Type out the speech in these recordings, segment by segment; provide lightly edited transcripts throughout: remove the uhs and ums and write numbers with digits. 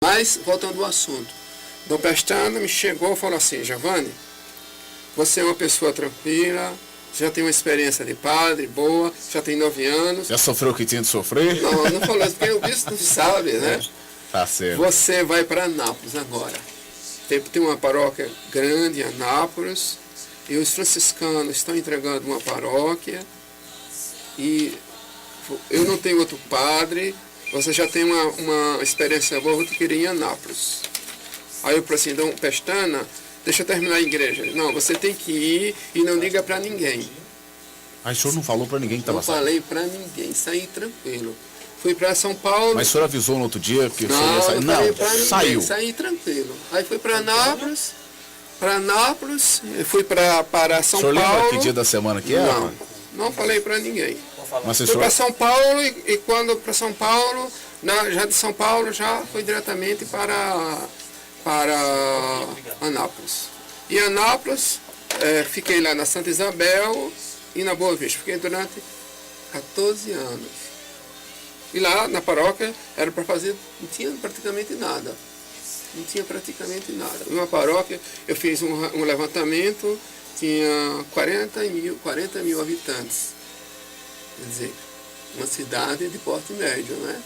Mas, voltando ao assunto, Dom Pestana me chegou e falou assim: Giovanni, você é uma pessoa tranquila, já tem uma experiência de padre boa, já tem 9 anos. Já sofreu o que tinha de sofrer? Não falou isso, porque o bispo não sabe, né? Tá certo. Você vai para Anápolis agora. Tem uma paróquia grande em Anápolis, e os franciscanos estão entregando uma paróquia, e eu não tenho outro padre, você já tem uma experiência boa, eu queria ir em Anápolis. Aí eu falei assim: Dom Pestana, deixa eu terminar a igreja. Não, você tem que ir e não liga para ninguém. Mas o senhor não falou para ninguém que estava Não falei para ninguém, saí tranquilo. Fui para São Paulo. Mas o senhor avisou no outro dia que o senhor Não, ia sair? não falei pra Não, ninguém, saiu. saí tranquilo. Aí fui para Anápolis, fui para São O senhor Paulo. lembra que dia da semana que é? Não falei para ninguém. Mas Fui o senhor... para São Paulo e quando para São Paulo, já de São Paulo já fui diretamente para Anápolis. E Anápolis, fiquei lá na Santa Isabel e na Boa Vista. Fiquei durante 14 anos. E lá na paróquia era para fazer, não tinha praticamente nada. Não tinha praticamente nada. Em uma paróquia eu fiz um levantamento, tinha 40 mil habitantes. Quer dizer, uma cidade de porte médio, né?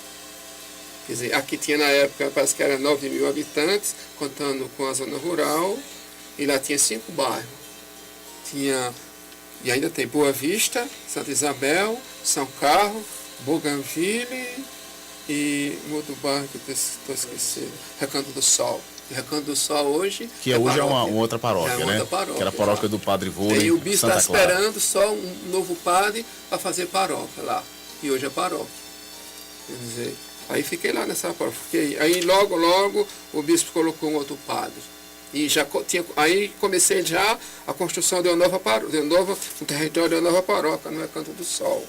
Quer dizer, aqui tinha na época, parece que era 9 mil habitantes, contando com a zona rural, e lá tinha 5 bairros. E ainda tem Boa Vista, Santa Isabel, São Carlos, Bougainville e um outro bairro que eu estou esquecendo, Recanto do Sol. E Recanto do Sol hoje... Que hoje é uma outra paróquia, né? Paróquia, que era a paróquia do Padre Vôlei, e o bispo Santa está Clara. esperando só um novo padre para fazer paróquia lá. E hoje é paróquia. Quer dizer, aí fiquei lá nessa paróquia. Aí logo o bispo colocou um outro padre. E aí comecei já a construção de uma nova paróquia, um território de uma nova paróquia, no Recanto do Sol.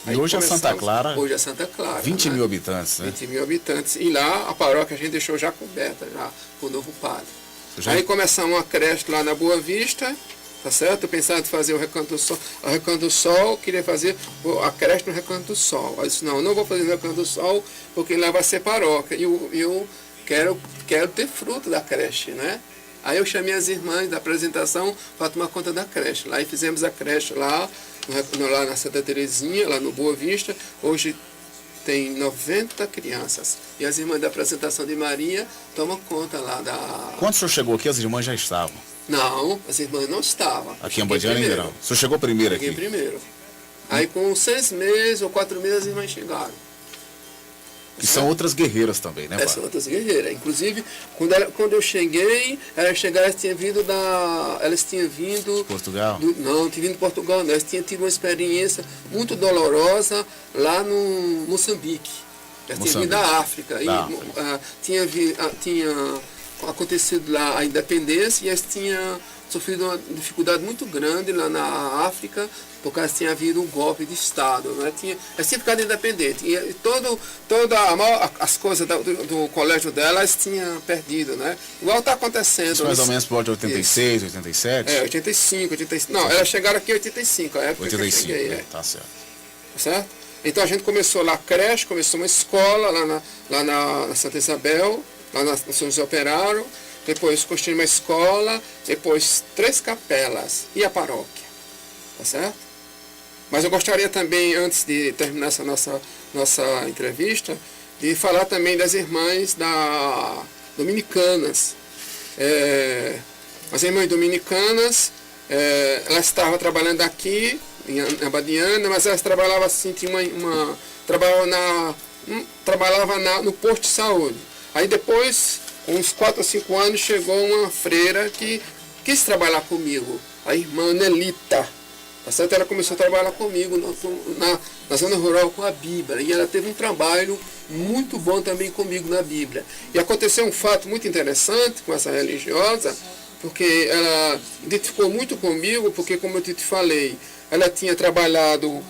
E hoje é Santa Clara. Hoje é Santa Clara. 20 mil habitantes, né? 20 mil habitantes. E lá a paróquia a gente deixou já coberta já com o novo padre. Aí começamos uma creche lá na Boa Vista, tá certo? Eu pensava em fazer o Recanto do Sol, queria fazer a creche no Recanto do Sol. Aí eu disse: não vou fazer no Recanto do Sol, porque lá vai ser paróquia. E eu quero ter fruto da creche, né? Aí eu chamei as irmãs da apresentação para tomar conta da creche. Lá e fizemos a creche lá na Santa Terezinha, lá no Boa Vista. Hoje tem 90 crianças. E as irmãs da apresentação de Maria tomam conta lá da... Quando o senhor chegou aqui, as irmãs já estavam? Não, as irmãs não estavam. Aqui em Abadiânia ainda não. O senhor chegou primeiro aqui? Cheguei primeiro. Aí com 6 meses ou 4 meses as irmãs chegaram. Que são outras guerreiras também, né, São outras guerreiras. Inclusive, quando eu cheguei, elas tinham vindo... Portugal? Não, tinham vindo de Portugal. Elas tinham tido uma experiência muito dolorosa lá no Moçambique. Elas tinham vindo da África. Tinha acontecido lá a independência e elas tinham sofrido uma dificuldade muito grande lá na África, porque elas tinham havido um golpe de Estado. Né? Elas tinham ficado independentes. E as coisas do colégio delas tinham perdido. Né? Igual está acontecendo. Isso mais ou menos por volta de 86, 87? 85, 85. Não, elas chegaram aqui em 85, a época 85, que eu cheguei. tá certo. Certo? Então a gente começou lá a creche, começou uma escola lá na Santa Isabel, lá na São José Operário. Depois construí uma escola, depois 3 capelas e a paróquia. Tá certo? Mas eu gostaria também, antes de terminar essa nossa entrevista, de falar também das irmãs dominicanas. As irmãs dominicanas, elas estavam trabalhando aqui, em Abadiânia, mas elas trabalhavam assim, trabalhava no posto de saúde. Aí depois, uns 4 ou 5 anos, chegou uma freira que quis trabalhar comigo, a irmã Nelita. Tá certo? Ela começou a trabalhar comigo na zona rural com a Bíblia. E ela teve um trabalho muito bom também comigo na Bíblia. E aconteceu um fato muito interessante com essa religiosa, porque ela identificou muito comigo, porque, como eu te falei, ela tinha trabalhado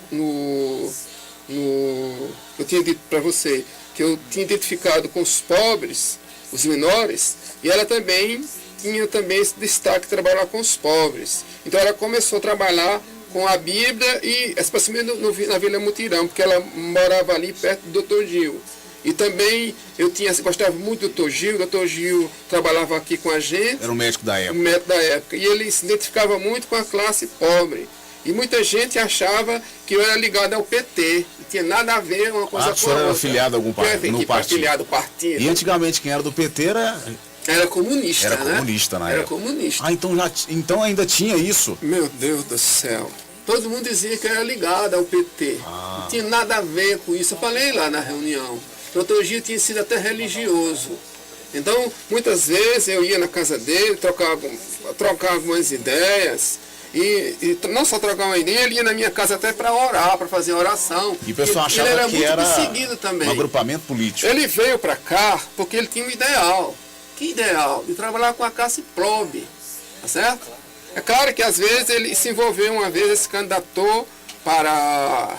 eu tinha dito para você que eu tinha identificado com os pobres, os menores, e ela também tinha esse destaque de trabalhar com os pobres. Então ela começou a trabalhar com a Bíblia, e especialmente na Vila Mutirão, porque ela morava ali perto do Dr. Gil. E também gostava muito do Dr. Gil. O Dr. Gil trabalhava aqui com a gente. Era o médico da O época. médico da época. E ele se identificava muito com a classe pobre. E muita gente achava que eu era ligado ao PT. Não tinha nada a ver uma coisa com a outra. O senhor era afiliado a algum partido? No partido? Afiliado ao partido. E antigamente quem era do PT era comunista, era né? comunista na época. Era comunista. Ah, então ainda tinha isso. Meu Deus do céu. Todo mundo dizia que era ligado ao PT. Não tinha nada a ver com isso. Eu falei lá na reunião. O Dr. Gil tinha sido até religioso. Então, muitas vezes eu ia na casa dele, trocar algumas ideias. E não só trocar uma ideia, ele ia na minha casa até para orar, para fazer oração. E o pessoal achava ele era que muito era perseguido também. Um agrupamento político. Ele veio para cá porque ele tinha um ideal. Que ideal? De trabalhar com a classe pobre. Tá certo? É claro que às vezes ele se envolveu uma vez, ele se candidatou para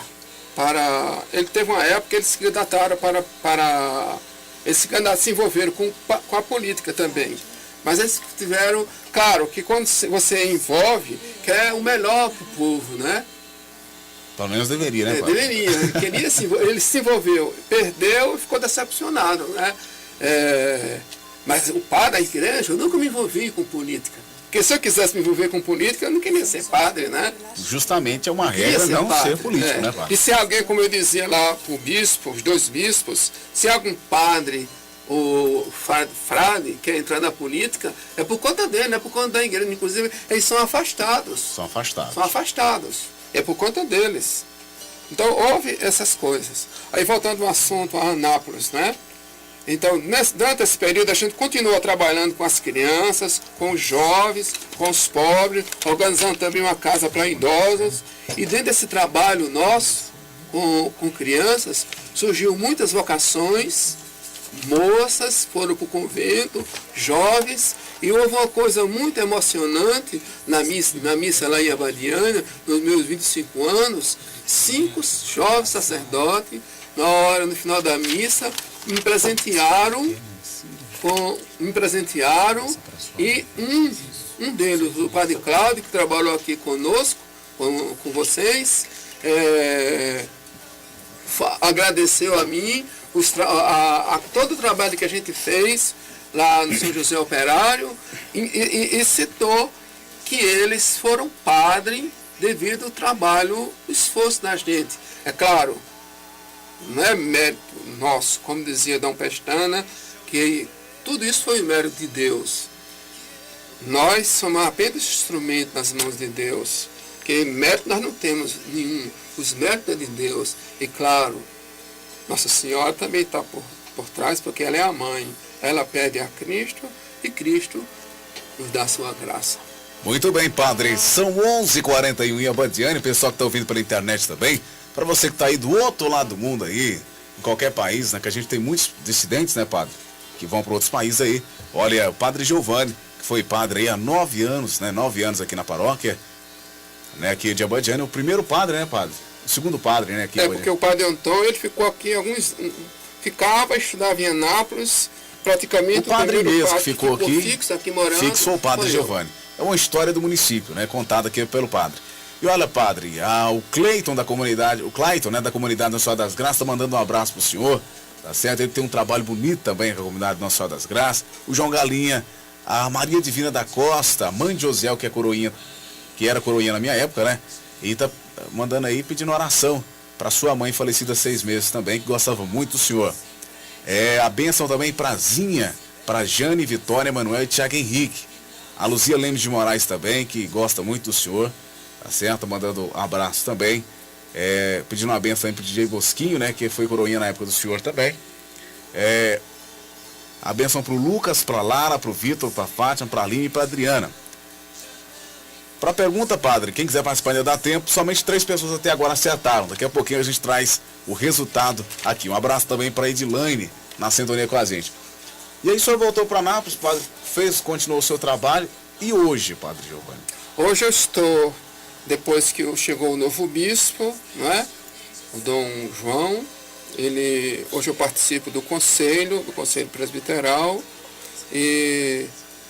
ele teve uma época que eles se candidataram eles se envolveram com a política também. Mas eles tiveram, claro, que quando você envolve, quer o melhor para o povo, né? Pelo menos deveria, né, pai? Deveria. Ele se envolveu, perdeu e ficou decepcionado, né? Mas o padre da igreja, eu nunca me envolvi com política. Porque se eu quisesse me envolver com política, eu não queria ser padre, né? Justamente é uma regra não ser político, né, padre? E se alguém, como eu dizia lá para o bispo, os dois bispos, se algum padre ou frade quer entrar na política, é por conta dele, não é por conta da igreja. Inclusive, eles são afastados. São afastados. São afastados. É por conta deles. Então, houve essas coisas. Aí, voltando ao assunto, a Anápolis, né? Então, durante esse período, a gente continua trabalhando com as crianças, com os jovens, com os pobres, organizando também uma casa para idosos. E dentro desse trabalho nosso, com crianças, surgiu muitas vocações, moças foram para o convento, jovens, e houve uma coisa muito emocionante na missa lá em Abadiânia, nos meus 25 anos, 5 jovens sacerdotes, no final da missa, me presentearam e um deles, o padre Cláudio, que trabalhou aqui conosco, com vocês, agradeceu a mim todo o trabalho que a gente fez lá no São José Operário e citou que eles foram padre devido ao trabalho, o esforço da gente. É claro, não é mérito nosso, como dizia Dom Pestana, que tudo isso foi mérito de Deus. Nós somos apenas instrumento nas mãos de Deus, que mérito nós não temos nenhum, os méritos é de Deus. E claro, Nossa Senhora também está por trás, porque ela é a mãe. Ela pede a Cristo e Cristo nos dá a sua graça. Muito bem, padre. São 11h41 em Abadiânia, o pessoal que está ouvindo pela internet também. Para você que está aí do outro lado do mundo aí, em qualquer país, né? Que a gente tem muitos dissidentes, né, padre? Que vão para outros países aí. Olha, o padre Giovanni, que foi padre aí há 9 anos, né? 9 anos aqui na paróquia, né? Aqui de Abadiânia, o primeiro padre, né, padre? O segundo padre, né? Aqui porque o padre Antônio, ele ficou aqui estudava em Anápolis, praticamente o padre mesmo padre que ficou aqui, fixo aqui morando. Fixo o padre Giovanni. É uma história do município, né? Contada aqui pelo padre. E olha, padre, o Cleiton da comunidade, né, da comunidade Nossa Senhora das Graças, tá mandando um abraço pro senhor, tá certo? Ele tem um trabalho bonito também com a comunidade Nossa Senhora das Graças. O João Galinha, a Maria Divina da Costa, a mãe de Josiel, que é coroinha, que era coroinha na minha época, né? E tá mandando aí, pedindo oração para sua mãe falecida há 6 meses também, que gostava muito do senhor. A bênção também pra Zinha, pra Jane, Vitória, Manuel e Tiago Henrique. A Luzia Lemos de Moraes também, que gosta muito do senhor, tá certo? Mandando um abraço também. Pedindo uma benção aí pro DJ Bosquinho, né? Que foi coroinha na época do senhor também. A benção pro Lucas, pra Lara, pro Vitor, pra Fátima, pra Aline e pra Adriana. Pra pergunta, padre, quem quiser participar ainda dá tempo, somente 3 pessoas até agora acertaram. Daqui a pouquinho a gente traz o resultado aqui. Um abraço também pra Edilane, na sintonia com a gente. E aí o senhor voltou para Nápoles, padre, continuou o seu trabalho. E hoje, padre Giovanni? Hoje eu estou, depois que chegou o novo bispo, não é? O Dom João, hoje eu participo do conselho presbiteral, e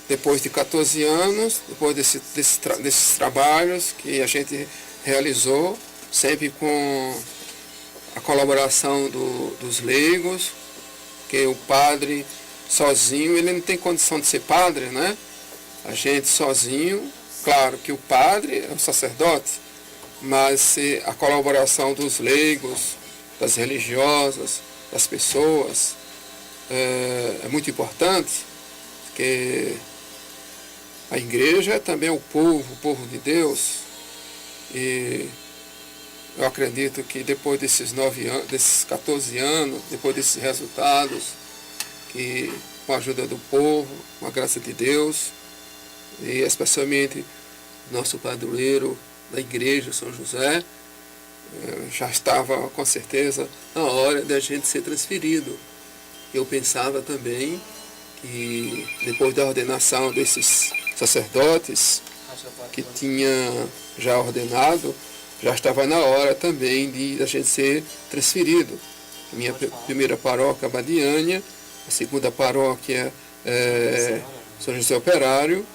depois de 14 anos, depois desses trabalhos que a gente realizou, sempre com a colaboração dos leigos, porque o padre sozinho, ele não tem condição de ser padre, né? A gente sozinho, claro que o padre é o sacerdote, mas a colaboração dos leigos, das religiosas, das pessoas, é muito importante, porque a igreja é também o povo de Deus, e eu acredito que depois desses 9 anos, desses 14 anos, depois desses resultados, que com a ajuda do povo, com a graça de Deus, e especialmente nosso padroeiro da igreja, São José, já estava com certeza na hora de a gente ser transferido. Eu pensava também que depois da ordenação desses sacerdotes que tinha já ordenado, já estava na hora também de a gente ser transferido. A minha primeira paróquia, Abadiânia, a segunda paróquia, São José Operário,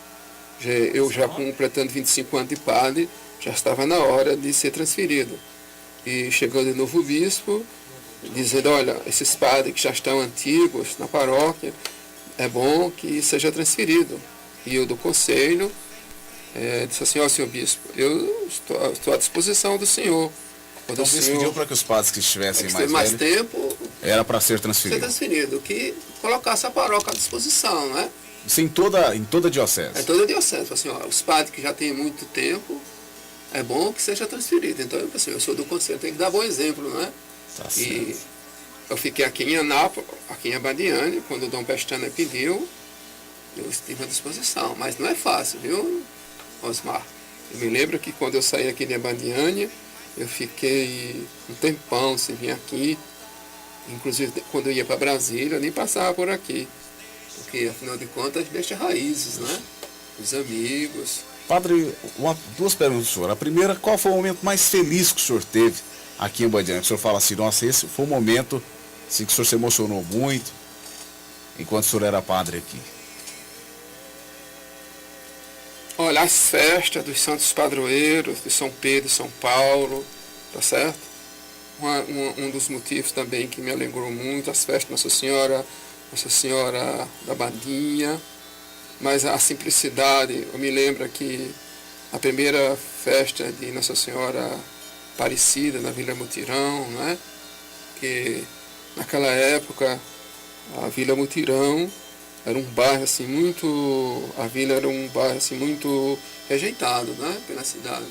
eu já completando 25 anos de padre, já estava na hora de ser transferido. E chegando o novo bispo, dizendo, olha, esses padres que já estão antigos na paróquia, é bom que seja transferido. E eu do conselho disse assim, ó, senhor bispo, eu estou à disposição do senhor. Quando então o bispo pediu para que os padres que estivessem mais tempo, era para ser transferido. Que colocasse a paróquia à disposição, né? Isso em toda a diocese? É toda a diocese. Assim, ó, os padres que já têm muito tempo, é bom que seja transferido. Então, assim, eu sou do conselho, tenho que dar bom exemplo, né? Tá e certo. eu fiquei aqui em Anápolis, aqui em Abadiânia, quando o Dom Pestana pediu, eu estive à disposição. Mas não é fácil, viu, Osmar? Eu me lembro que quando eu saí aqui de Abadiânia, eu fiquei um tempão sem vir aqui. Inclusive, quando eu ia para Brasília, eu nem passava por aqui. Porque, afinal de contas, deixa raízes, né? Os amigos. Padre, duas perguntas do senhor. A primeira, qual foi o momento mais feliz que o senhor teve aqui em Abadiânia? Que o senhor fala assim, nossa, esse foi um momento assim, que o senhor se emocionou muito enquanto o senhor era padre aqui. Olha, as festas dos santos padroeiros, de São Pedro e São Paulo, tá certo? Um dos motivos também que me alegrou muito, as festas de Nossa Senhora da Badia, mas a simplicidade, eu me lembro que a primeira festa de Nossa Senhora Aparecida na Vila Mutirão, né? Que naquela época a Vila Mutirão era um bairro assim muito, a vila era um bairro assim muito rejeitado, né? Pela cidade.